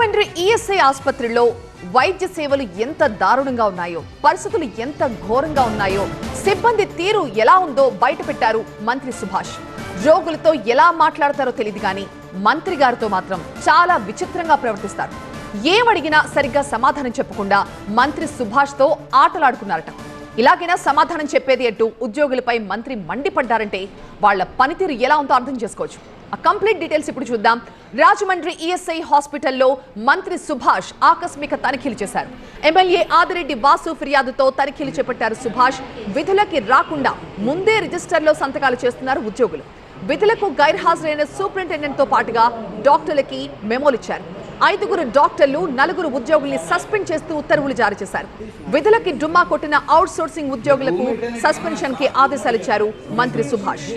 Rajahmundry ESI ఆసుపత్రిలో వైద్య సేవలు ఎంత దారుణంగా ఉన్నాయో, పరిస్థితులు ఎంత ఘోరంగా ఉన్నాయో, సిబ్బంది తీరు ఎలా ఉందో బయటపెట్టారు మంత్రి సుభాష్. రోగులతో ఎలా మాట్లాడతారో తెలియదు కానీ మంత్రి గారితో మాత్రం చాలా విచిత్రంగా ప్రవర్తిస్తారు. ఏమడిగినా సరిగ్గా సమాధానం చెప్పకుండా మంత్రి సుభాష్తో ఆటలాడుకున్నారట. ఇలాగైనా సమాధానం చెప్పేది అంటూ ఉద్యోగులపై మంత్రి మండిపడ్డారంటే వాళ్ళ పనితీరు ఎలా ఉందో అర్థం చేసుకోవచ్చు. ఆ కంప్లీట్ డీటెయిల్స్ ఇప్పుడు చూద్దాం. రాజమండ్రి ఈఎస్ఐ హాస్పిటల్లో మంత్రి సుభాష్ ఆకస్మిక తనిఖీలు చేశారు. ఎమ్మెల్యే ఆదిరెడ్డి వాసు ఫిర్యాదుతో తనిఖీలు చేపట్టారు సుభాష్. విధులకి రాకుండా ముందే రిజిస్టర్లో సంతకాలు చేస్తున్నారు ఉద్యోగులు. విధులకు గైర్హాజరైన సూపరింటెండెంట్ తో పాటుగా డాక్టర్లకి మెమోలు ఇచ్చారు. 5 డాక్టర్లు 4 ఉద్యోగుల్ని సస్పెండ్ చేస్తూ ఉత్తర్వులు జారీ చేశారు. విధులకి డుమ్మా కొట్టిన అవుట్ సోర్సింగ్ ఉద్యోగులకు సస్పెన్షన్ కి ఆదేశాలు ఇచ్చారు మంత్రి సుభాష్.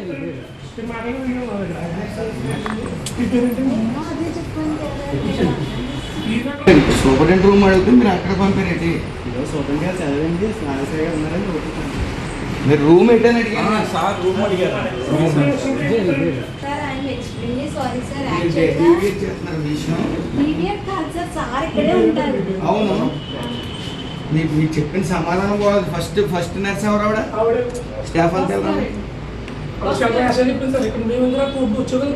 సూపరింటెండెంట్ రూమ్ అడిగితే మీరు అక్కడ పంపారేంటి? మీరు రూమ్ ఏంటని అడిగారు సార్? రూమ్ అడిగారు. అవును, మీకు చెప్పిన సమాధానం బాగుంది. ఫస్ట్ నర్స్ ఎవరు ఆవిడ? స్టాఫ్ అంతా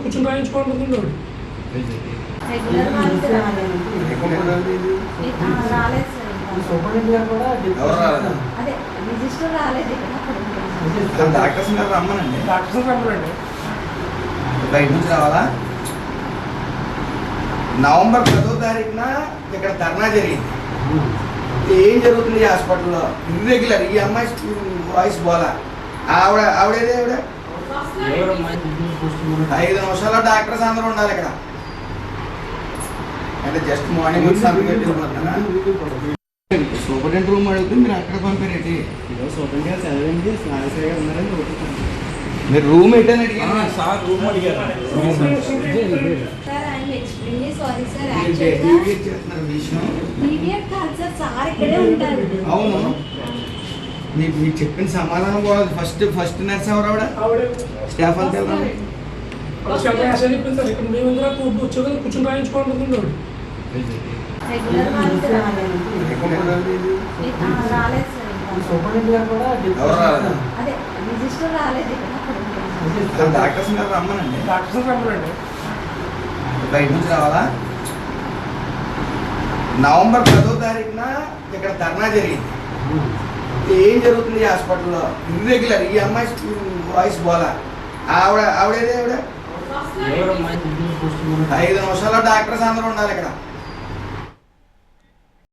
కూర్చొని రాయించుకోవాలి. డాక్టర్స్ రమ్మనండి. బయట నుంచి రావాలా? నవంబర్ 10వ తారీఖున ఇక్కడ ధర్నా జరిగింది. ఏం జరుగుతుంది ఈ హాస్పిటల్లో? ఇర్రెగ్యులర్. ఈ అమ్మాయి వాయిస్ బోలా. ఆవిడేదే ఆవిడ 5 నిమిషాల్లో డాక్టర్స్ అందరూ ఉండాలి ఇక్కడ. అంటే జస్ట్ మార్నింగ్ వచ్చి సూపరింటెండెంట్ రూమ్ అడిగితే మీరు అక్కడ పంపారేంటి? మీరు రూమ్ ఏంటని అడిగారు సార్? రూమ్ అడిగారు. అవును, మీకు చెప్పిన సమాధానం బాగుంది. ఫస్ట్ నర్స్ ఎవరు ఆవిడ? స్టాఫ్ అంతా కూర్చొని రాయించుకోవాలి. డాక్టర్స్ రమ్మనండి. బయట నుంచి రావాలా? నవంబర్ 10వ తారీఖున ఇక్కడ ధర్నా జరిగింది. ఏం జరుగుతుంది ఈ హాస్పిటల్లో? ఇర్రెగ్యులర్. ఈ అమ్మాయి వాయిస్ బోలా. ఆవిడేదే ఆవిడ 5 నిమిషాల్లో డాక్టర్స్ అందరూ ఉండాలి ఇక్కడ.